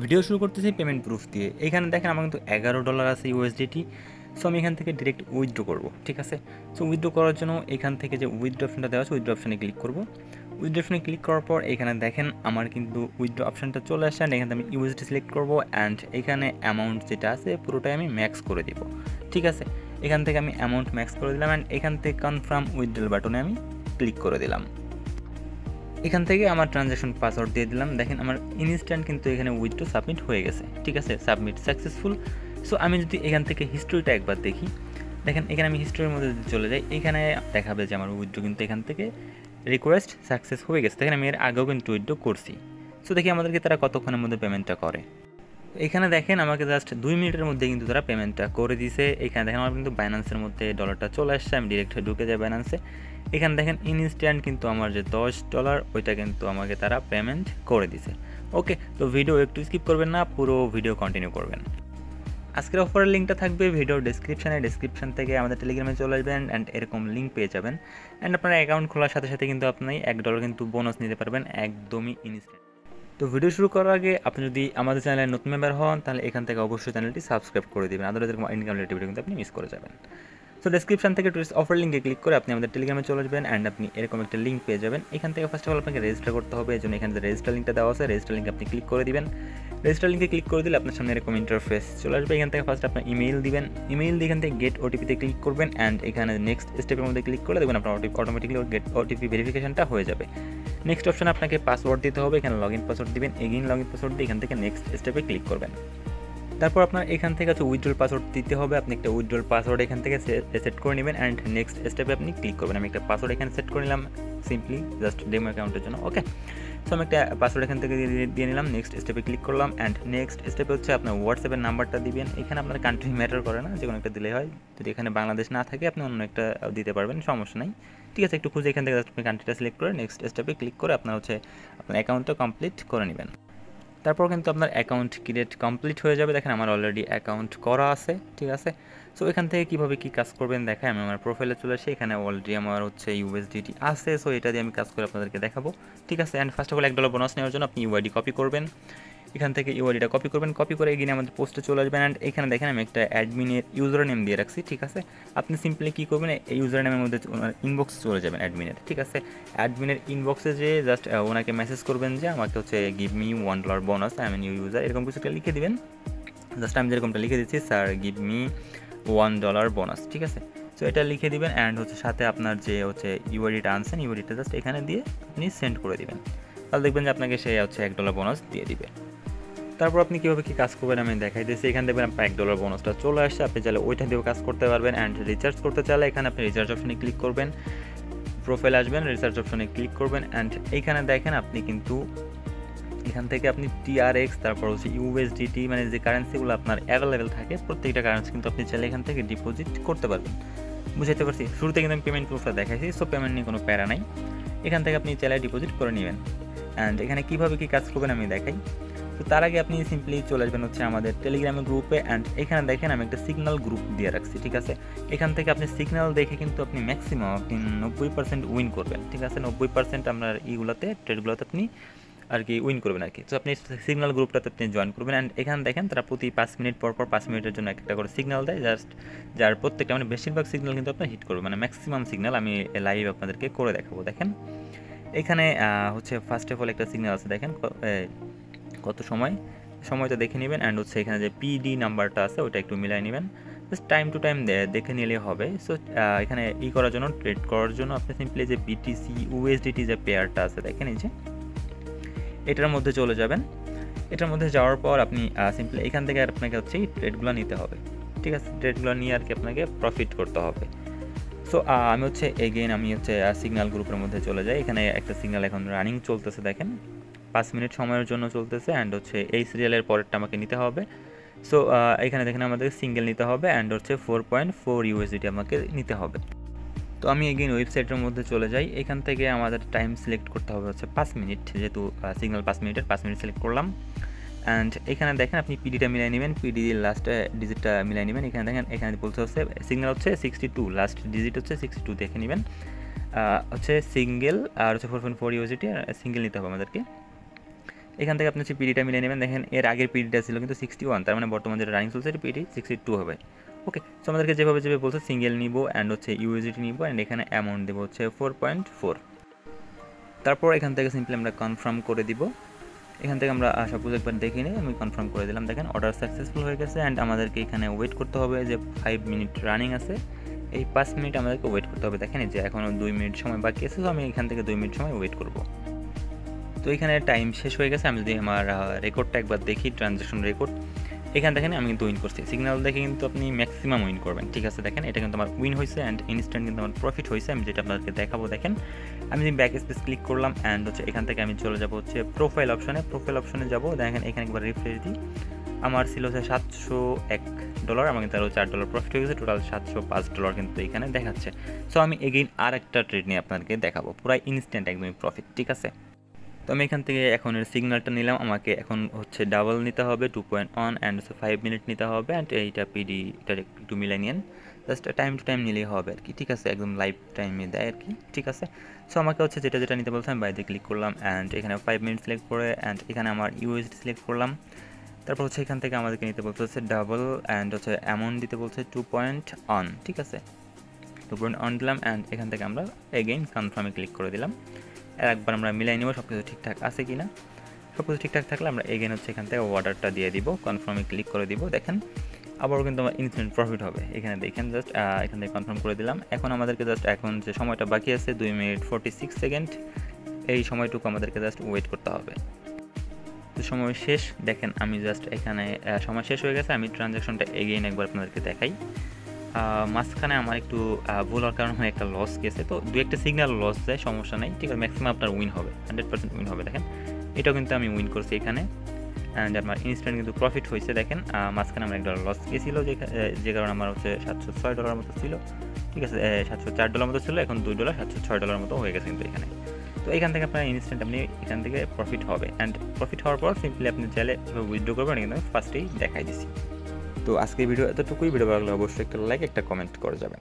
Video শুরু করতেছি payment proof দিয়ে। এখানে দেখেন আমার কিন্তু $11 আছে ইউএসডিটি। সো আমি এখান থেকে ডিরেক্ট উইথড্র করব, ঠিক আছে। সো উইথড্র করার জন্য এখান থেকে যে উইথড্র অপশনটা দেওয়া আছে উইথড্র অপশনে ক্লিক করব। উইথড্র অপশনে ক্লিক করার পর এখানে দেখেন আমার কিন্তু উইথড্র অপশনটা চলে আসছে অ্যান্ড এখানে আমি ইউএসডি সিলেক্ট করব অ্যান্ড এখানে অ্যামাউন্ট যেটা আছে পুরোটাই আমি ম্যাক্স করে দিব, ঠিক আছে। এখান থেকে আমি অ্যামাউন্ট ম্যাক্স করে দিলাম অ্যান্ড এখান থেকে কনফার্ম উইথড্রল বাটনে আমি ক্লিক করে দিলাম। এখান থেকে আমার ট্রানজ্যাকশন পাসওয়ার্ড দিয়ে দিলাম। দেখেন আমার ইনস্ট্যান্ট কিন্তু এখানে উইথড্র সাবমিট হয়ে গেছে, ঠিক আছে, সাবমিট সাকসেসফুল। সো আমি যদি এখান থেকে হিস্ট্রিটা একবার দেখি, দেখেন এখানে আমি হিস্ট্রির মধ্যে যদি চলে যাই এখানে দেখাবে যে আমার উইথড্র কিন্তু এখান থেকে রিকোয়েস্ট সাকসেস হয়ে গেছে। দেখেন আমি এর আগেও কিন্তু উইথড্র করছি। সো দেখি আমাদেরকে তারা কতক্ষণের মধ্যে পেমেন্টটা করে। এখানে দেখেন আমাকে জাস্ট 2 মিনিটের মধ্যে কিন্তু তারা পেমেন্টটা করে দিয়েছে। এখানে দেখেন আমার কিন্তু বাইন্যান্সের মধ্যে ডলারটা চলে আসছে, আমি ডিরেক্ট ঢুকে যাই বাইন্যান্সে। এখানে দেখেন ইনস্ট্যান্ট কিন্তু আমার যে $10 ওইটা কিন্তু আমাকে তারা পেমেন্ট করে দিছে। ওকে, তো ভিডিও একটু স্কিপ করবেন না, পুরো ভিডিও কন্টিনিউ করবেন। আজকের অফারের লিঙ্কটা থাকবে ভিডিওর ডিসক্রিপশন থেকে আমাদের টেলিগ্রামে চলে আসবেন অ্যান্ড এরকম লিঙ্ক পেয়ে যাবেন। অ্যান্ড আপনার অ্যাকাউন্ট খোলার সাথে সাথে কিন্তু আপনি $1 কিন্তু বোনাস নিতে পারবেন একদমই ইনস্ট্যান্ট। তো ভিডিও শুরু করার আগে আপনি যদি আমাদের চ্যানেলে নতুন মেম্বার হন তাহলে এখান থেকে অবশ্যই চ্যানেলটি সাবস্ক্রাইব করে দেবেন, আদারওয়াইজ এরকম ইনকাম রিলেটেড ভিডিও কিন্তু আপনি মিস করে যাবেন। সো ডেসক্রিপশন থেকে টুরিস্ট অফার লিঙ্কে ক্লিক করে আপনি আমাদের টেলিগ্রামে চলে আসবেন অ্যান্ড আপনি এরকম একটা লিঙ্ক পেয়ে যাবেন। এখান থেকে ফার্স্ট অফ অল আপনাকে রেজিস্টার করতে হবে, এই জন্য এখানে যে রেজিস্টার লিঙ্কটা দেওয়া আছে রেজিস্টার লিঙ্কে আপনি ক্লিক করে দিবেন। রেজিস্টার লিঙ্কে ক্লিক করে দিলে আপনার সামনে এরকম ইন্টারফেস চলে আসবে। এখান থেকে ফার্স্ট আপনার ইমেইল দিবেন, ইমেইল দিয়ে এখান থেকে গেট ওটিপিতে ক্লিক করবেন অ্যান্ড এখানে নেক্সট স্টেপের মধ্যে ক্লিক করে দেবেন, আপনার অটোমেটিকলি গেট ওটিপি ভেরিফিকেশনটা হয়ে যাবে। নেক্সট অপশনে আপনাকে পাসওয়ার্ড দিতে হবে, এখানে লগ ইন পাসওয়ার্ড দিবেন, এগেইন লগ ইন পাসওয়ার্ড দিয়ে এখান থেকে নেক্সট স্টেপে ক্লিক করবেন। তারপর আপনার এখান থেকে হচ্ছে উইথড্রল পাসওয়ার্ড দিতে হবে, আপনি একটা উইথড্রল পাসওয়ার্ড এখান থেকে সেট করে নেবেন অ্যান্ড নেক্সট স্টেপে আপনি ক্লিক করবেন। আমি একটা পাসওয়ার্ড এখানে সেট করে নিলাম সিম্পলি জাস্ট ডেমো অ্যাকাউন্টের জন্য। ওকে, সো আমি একটা পাসওয়ার্ড এখান থেকে দিয়ে নিলাম, নেক্সট স্টেপে ক্লিক করলাম অ্যান্ড নেক্সট স্টেপে হচ্ছে আপনার হোয়াটসঅ্যাপের নাম্বারটা দিবেন। এখানে আপনার কান্ট্রি ম্যাটার করে না, যে কোনো একটা দিলে হয়। যদি এখানে বাংলাদেশ না থাকে আপনি অন্য একটা দিতে পারবেন, সমস্যা নাই, ঠিক আছে। একটু খুঁজে এখান থেকে জাস্ট আপনি কান্ট্রিটা সিলেক্ট করে নেক্সট স্টেপে ক্লিক করে আপনার হচ্ছে আপনার অ্যাকাউন্টটা কমপ্লিট করে নেবেন। তারপর কিন্তু আপনার অ্যাকাউন্ট ক্রিয়েট কমপ্লিট হয়ে যাবে। দেখেন আমার অলরেডি অ্যাকাউন্ট করা আছে, ঠিক আছে। সো এখান থেকে কীভাবে কী কাজ করবেন দেখাই, আমি আমার প্রোফাইলে চলে আসি, এখানে অলরেডি আমার হচ্ছে ইউএসডিটি আছে। সো এটা দিয়ে আমি কাজ করে আপনাদেরকে দেখাবো, ঠিক আছে। And first of all $1 bonus নেওয়ার জন্য আপনি ইউআইডি কপি করবেন, এখান থেকে ইউআইডিটা কপি করবেন, কপি করে এগিয়ে আমাদের পোস্টে চলে আসবেন অ্যান্ড এখানে দেখেন আমি একটা অ্যাডমিনের ইউজার নেম দিয়ে রাখছি, ঠিক আছে। আপনি সিম্পলি কী করবেন, এই ইউজার নেমের মধ্যে ইনবক্সে চলে যাবেন অ্যাডমিনের, ঠিক আছে। অ্যাডমিনের ইনবক্সে যে জাস্ট ওনাকে মেসেজ করবেন যে আমাকে হচ্ছে give me $1 bonus, I am new user, এরকম কিছু একটা লিখে দিবেন। জাস্ট আমি যেরকমটা লিখে দিচ্ছি, স্যার গিভ মি $1 বোনাস, ঠিক আছে। সো এটা লিখে দিবেন অ্যান্ড হচ্ছে সাথে আপনার যে হচ্ছে ইউআইডিটা আনছেন ইউআইডিটা জাস্ট এখানে দিয়ে আপনি সেন্ড করে দিবেন, তাহলে দেখবেন যে আপনাকে সে হচ্ছে $1 বোনাস দিয়ে দিবে। তারপর আপনি কীভাবে কী কাজ করবেন আমি দেখাই দিয়েছি। এখানে দেখবেন আপনার $1 বোনাসটা চলে আসছে, আপনি চাইলে ওইটা দিয়েও কাজ করতে পারবেন। অ্যান্ড রিচার্জ করতে চাইলে এখানে আপনি রিচার্জ অপশনে ক্লিক করবেন, প্রোফাইল আসবেন, রিচার্জ অপশনে ক্লিক করবেন অ্যান্ড এইখানে দেখেন আপনি কিন্তু এখান থেকে আপনি টিআরএক্স তারপর হচ্ছে ইউএসডিটি মানে যে কারেন্সিগুলো আপনার অ্যাভেলেবেল থাকে প্রত্যেকটা কারেন্সি কিন্তু আপনি চাইলে এখান থেকে ডিপোজিট করতে পারবেন। বুঝাইতে পারছি? শুরুতে কিন্তু আমি পেমেন্ট প্রুফটা দেখাইছি, সো পেমেন্ট নিয়ে কোনো প্যারা নাই, এখান থেকে আপনি চাইলে ডিপোজিট করে নেবেন। অ্যান্ড এখানে কীভাবে কী কাজ করবেন আমি দেখাই। তো তার আগে আপনি সিম্পলি চলে আসবেন হচ্ছে আমাদের টেলিগ্রামের গ্রুপে অ্যান্ড এখানে দেখেন আমি একটা সিগন্যাল গ্রুপ দিয়ে রাখছি, ঠিক আছে। এখান থেকে আপনি সিগন্যাল দেখে কিন্তু আপনি ম্যাক্সিমাম আপনি 90% উইন করবেন, ঠিক আছে। 90% আপনার ইগুলোতে ট্রেডগুলোতে আপনি আর কি উইন করবেন আর কি। তো আপনি সিগন্যাল গ্রুপটাতে আপনি জয়েন করবেন অ্যান্ড এখানে দেখেন তারা প্রতি 5 মিনিট পর 5 মিনিটের জন্য একটা করে সিগন্যাল দেয়, জাস্ট যার প্রত্যেকটা মানে বেশিরভাগ সিগন্যাল কিন্তু আপনার হিট করবে, মানে ম্যাক্সিমাম সিগন্যাল আমি লাইভ আপনাদেরকে করে দেখাবো। দেখেন এখানে হচ্ছে ফার্স্ট অফ অল একটা সিগন্যাল আছে, দেখেন কত সময়টা দেখে নেবেন অ্যান্ড হচ্ছে এখানে যে পিডি নাম্বারটা আছে ওইটা একটু মিলাই নেবেন, জাস্ট টাইম টু টাইম দেখে নিলে হবে। সো এখানে করার জন্য ট্রেড করার জন্য আপনি সিম্পলি যে বিটিসি ইউএসডিটি যে পেয়ারটা আছে দেখেন এই যে এটার মধ্যে চলে যাবেন। এটার মধ্যে যাওয়ার পর আপনি সিম্পলি এখান থেকে আপনাকে হচ্ছে এই ট্রেডগুলো নিতে হবে, ঠিক আছে। ট্রেডগুলো নিয়ে আর কি আপনাকে প্রফিট করতে হবে। সো আমি হচ্ছে এগেইন আমি হচ্ছে সিগন্যাল গ্রুপের মধ্যে চলে যাই। এখানে একটা সিগন্যাল এখন রানিং চলতেছে, দেখেন 5 মিনিট সময়ের জন্য চলতেছে অ্যান্ড হচ্ছে এই সিরিয়ালের পরেরটা আমাকে নিতে হবে। সো এখানে দেখেন আমাদের সিঙ্গেল নিতে হবে অ্যান্ড হচ্ছে 4.4 ইউএসডিটি আমাকে নিতে হবে। তো আমি এগেইন ওয়েবসাইটের মধ্যে চলে যাই, এখান থেকে আমাদের টাইম সিলেক্ট করতে হবে হচ্ছে 5 মিনিট, যেহেতু সিগন্যাল 5 মিনিটের 5 মিনিট সিলেক্ট করলাম অ্যান্ড এখানে দেখেন আপনি পিডিটা মিলাই নেবেন, পিডি লাস্ট ডিজিটটা মিলাই নেবেন। এখানে দেখেন এখানে বলতে হচ্ছে সিগন্যাল হচ্ছে 62, লাস্ট ডিজিট হচ্ছে 62 দেখে নেবেন, হচ্ছে সিঙ্গেল আর হচ্ছে 4.4 ইউএসডিটি আর সিঙ্গেল নিতে হবে আমাদেরকে। এখান থেকে আপনি হচ্ছে পিডিটা মিলিয়ে নেবেন। দেখেন এর আগের পিডিটা ছিল কিন্তু 61, তার মানে বর্তমানে যেটা রানিং চলছে এটা পিডি 62 হবে। ওকে, সো আমাদেরকে যেভাবে বলছে সিঙ্গেল নিব অ্যান্ড হচ্ছে ইউএসডিটি নিব অ্যান্ড এখানে অ্যামাউন্ট দেবো হচ্ছে 4.4। তারপর এখান থেকে সিম্পলি আমরা কনফার্ম করে দিব। এখান থেকে আমরা সাপোজ একবার দেখে নিই, আমি কনফার্ম করে দিলাম। দেখেন অর্ডার সাকসেসফুল হয়ে গেছে অ্যান্ড আমাদেরকে এখানে ওয়েট করতে হবে যে 5 মিনিট রানিং আছে, এই 5 মিনিট আমাদেরকে ওয়েট করতে হবে। দেখেন যে এখনও 2 মিনিট সময় বাকি আছে, তো আমি এখান থেকে 2 মিনিট সময় ওয়েট করব। তো এখানে টাইম শেষ হয়ে গেছে। আমি যদি আমার রেকর্ডটা একবার দেখি, ট্রানজ্যাকশন রেকর্ড, এখান দেখেন আমি কিন্তু উইন করছি। সিগন্যাল দেখে কিন্তু আপনি ম্যাক্সিমাম উইন করবেন, ঠিক আছে। দেখেন এটা কিন্তু আমার উইন হয়েছে অ্যান্ড ইনস্ট্যান্ট কিন্তু আমার প্রফিট হয়েছে। আমি যেটা আপনাদেরকে দেখাবো, দেখেন আমি যদি ব্যাক স্পেস ক্লিক করলাম অ্যান্ড হচ্ছে এখান থেকে আমি চলে যাব হচ্ছে প্রোফাইল অপশনে যাব। দেখেন এখানে একবার রিফ্রেশ দিই, আমার ছিল হচ্ছে $701, আমার কিন্তু আরও $4 প্রফিট হয়ে গেছে, টোটাল $705 কিন্তু এখানে দেখাচ্ছে। সো আমি এগেইন আর একটা ট্রেড নিয়ে আপনাদেরকে দেখাবো, পুরো ইনস্ট্যান্ট একদমই প্রফিট, ঠিক আছে। তো আমি এখান থেকে এখন এর সিগন্যালটা নিলাম, আমাকে এখন হচ্ছে ডাবল নিতে হবে 2.1 অ্যান্ড হচ্ছে 5 মিনিট নিতে হবে অ্যান্ড এইটা পিডি এটা একটু মিলাই নিন, জাস্ট টাইম টু টাইম নিলেই হবে আর কি, ঠিক আছে। একদম লাইভ টাইমে দেয় আর কি, ঠিক আছে। সো আমাকে হচ্ছে যেটা নিতে বলছে আমি বাইরে ক্লিক করলাম অ্যান্ড এখানে 5 মিনিট সিলেক্ট করে অ্যান্ড এখানে আমার ইউএসডি সিলেক্ট করলাম। তারপর হচ্ছে এখান থেকে আমাদেরকে নিতে বলতে হচ্ছে ডাবল অ্যান্ড হচ্ছে অ্যামাউন্ট দিতে বলছে 2.1, ঠিক আছে। 2.1 দিলাম অ্যান্ড এখান থেকে আমরা এগেইন কনফার্মে ক্লিক করে দিলাম। একবার আমরা মিলাই নেব সব কিছু ঠিকঠাক আছে কি না। সব কিছু ঠিকঠাক থাকলে আমরা এগেইন হচ্ছে এখান থেকে অর্ডারটা দিয়ে দিব, কনফার্মে ক্লিক করে দিব। দেখেন আবারও কিন্তু আমার ইনস্ট্যান্ট প্রফিট হবে। এখানে দেখেন জাস্ট এখান থেকে কনফার্ম করে দিলাম। এখন আমাদেরকে জাস্ট এখন যে সময়টা বাকি আছে 2 মিনিট 46 সেকেন্ড, এই সময়টুকু আমাদেরকে জাস্ট ওয়েট করতে হবে। তো সময় শেষ, দেখেন আমি জাস্ট এখানে সময় শেষ হয়ে গেছে। আমি ট্রানজ্যাকশনটা এগেইন একবার আপনাদেরকে দেখাই। মাঝখানে আমার একটু ভুল হওয়ার কারণে একটা লস গেছে, তো দু একটা সিগন্যাল লস যায়, সমস্যা নেই, ঠিক আছে। ম্যাক্সিমাম আপনার উইন হবে, 100% উইন হবে। দেখেন এটাও কিন্তু আমি উইন করছি এখানে অ্যান্ড আমার ইনস্ট্যান্ট কিন্তু প্রফিট হয়েছে। দেখেন মাঝখানে আমার $1 লস গেছিলো, যে কারণে আমার হচ্ছে $706 মতো ছিল, ঠিক আছে। $704 মতো ছিল, এখন $2 $706 মতো হয়ে গেছে কিন্তু এখানে। তো এখান থেকে আপনার ইনস্ট্যান্ট আপনি এখান থেকে প্রফিট হবে অ্যান্ড প্রফিট হওয়ার পর সিম্পলি আপনি চাইলে উইথড্র করবেন, কিন্তু আমি ফার্স্টেই দেখাই দিছি। তো আজকের ভিডিও এতটুকুই। ভিডিও ভালো লাগলে অবশ্যই একটা লাইক একটা কমেন্ট করে যাবেন।